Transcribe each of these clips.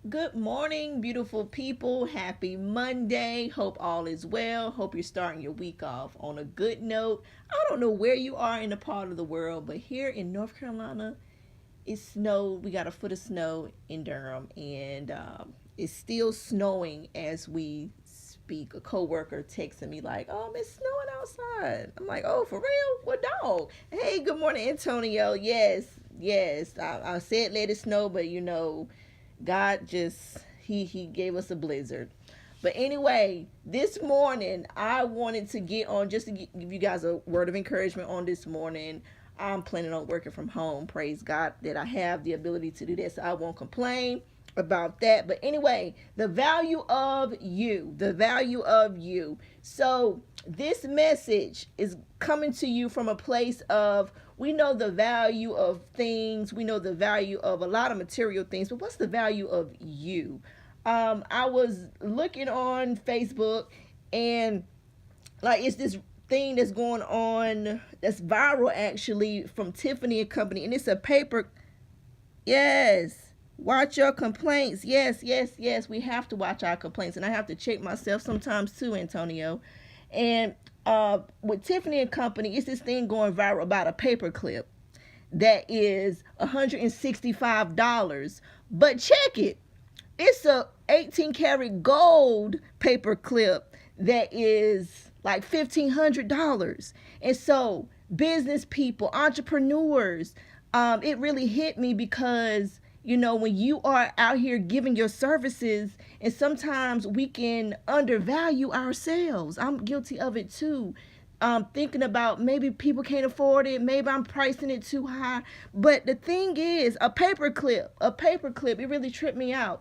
Good morning, beautiful people. Happy Monday. Hope all is well. Hope you're starting your week off on a good note. I don't know where you are in the part of the world, but here in North Carolina, it snowed. We got a foot of snow in Durham, and it's still snowing as we speak. A coworker texted me like, it's snowing outside." I'm like, "Oh, for real? What dog?" Hey, good morning, Antonio. Yes, yes. I said let it snow, but God just he gave us a blizzard. But anyway, this morning I wanted to get on just to give you guys a word of encouragement on this morning. I'm planning on working from home. Praise God that I have the ability to do that, so I won't complain about that. But anyway, the value of you, the value of you. So this message is coming to you from a place of, we know the value of things, we know the value of a lot of material things, but what's the value of you? I was looking on Facebook, and like it's this thing that's going on that's viral actually from Tiffany and Company, and it's a paper. Yes. Watch your complaints. Yes, yes, yes. We have to watch our complaints. And I have to check myself sometimes too, Antonio. And with Tiffany and Company, it's this thing going viral about a paperclip that is $165. But check it. It's a 18 karat gold paperclip that is like $1,500. And so business people, entrepreneurs, it really hit me because when you are out here giving your services, and sometimes we can undervalue ourselves. I'm guilty of it too. Thinking about maybe people can't afford it, maybe I'm pricing it too high. But the thing is, a paperclip, it really tripped me out.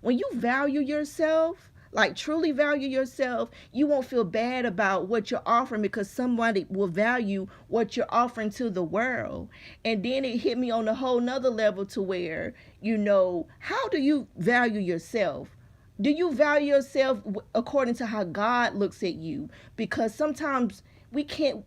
When you value yourself, like truly value yourself, you won't feel bad about what you're offering because somebody will value what you're offering to the world. And then it hit me on a whole nother level to where, how do you value yourself? Do you value yourself according to how God looks at you? Because sometimes we can't,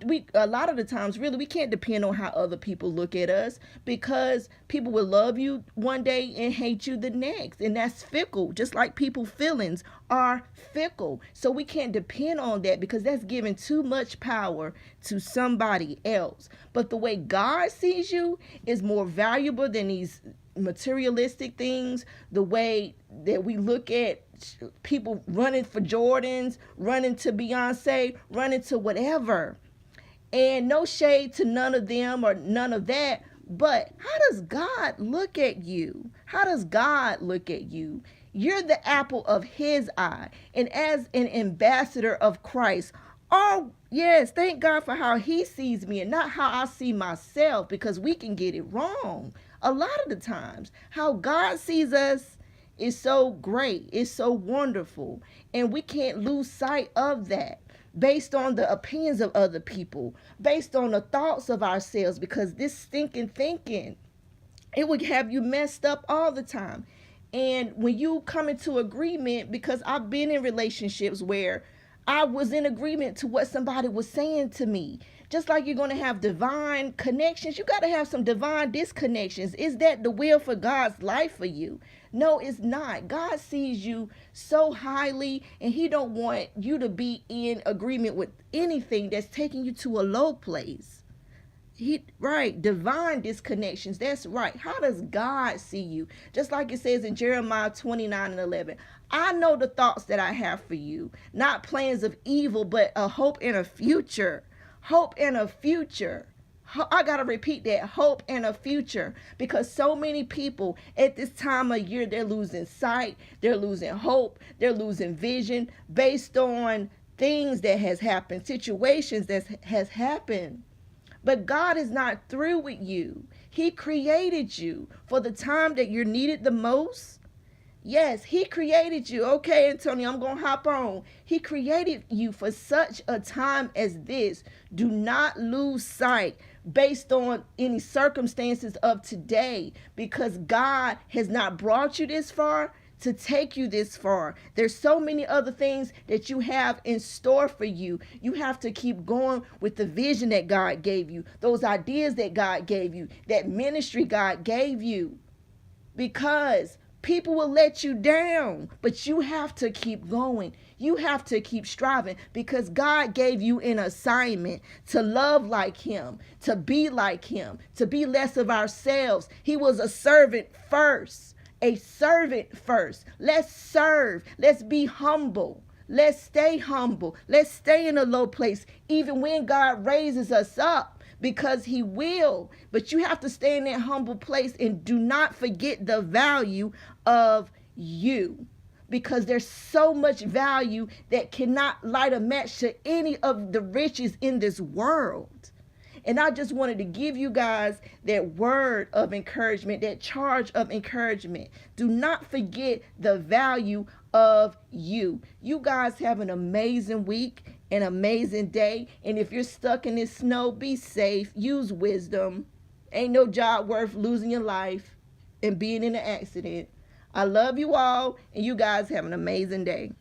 we a lot of the times really we can't depend on how other people look at us, because people will love you one day and hate you the next, and that's fickle, just like people feelings are fickle. So we can't depend on that, because that's giving too much power to somebody else. But the way God sees you is more valuable than these materialistic things. The way that we look at people running for Jordans, running to Beyonce, running to whatever, and no shade to none of them or none of that. But how does God look at you? How does God look at you? You're the apple of his eye. And as an ambassador of Christ, oh, yes, thank God for how he sees me and not how I see myself, because we can get it wrong a lot of the times. How God sees us is so great, it's so wonderful, and we can't lose sight of that based on the opinions of other people, based on the thoughts of ourselves, because this stinking thinking, it would have you messed up all the time. And when you come into agreement, because I've been in relationships where I was in agreement to what somebody was saying to me. Just like you're going to have divine connections, you got to have some divine disconnections. Is that the will for God's life for you? No, it's not. God sees you so highly, and he don't want you to be in agreement with anything that's taking you to a low place. Right, divine disconnections. That's right. How does God see you? Just like it says in Jeremiah 29:11. I know the thoughts that I have for you, not plans of evil, but a hope and a future. Hope and a future. I gotta repeat that: hope and a future, because so many people at this time of year, they're losing sight, they're losing hope, they're losing vision based on things that has happened, situations that has happened. But God is not through with you. He created you for the time that you're needed the most. Yes, he created you. Okay, Antonio, I'm going to hop on. He created you for such a time as this. Do not lose sight based on any circumstances of today, because God has not brought you this far to take you this far. There's so many other things that you have in store for you. You have to keep going with the vision that God gave you, those ideas that God gave you, that ministry God gave you, because People will let you down, but you have to keep going. You have to keep striving because God gave you an assignment to love like him, to be like him, to be less of ourselves. He was a servant first, a servant first. Let's serve. Let's be humble. Let's stay humble. Let's stay in a low place, even when God raises us up, because he will. But you have to stay in that humble place and do not forget the value of you, because there's so much value that cannot light a match to any of the riches in this world. And I just wanted to give you guys that word of encouragement, that charge of encouragement. Do not forget the value of you. You guys have an amazing week, an amazing day. And if you're stuck in this snow, be safe. Use wisdom. Ain't no job worth losing your life and being in an accident. I love you all, and you guys have an amazing day.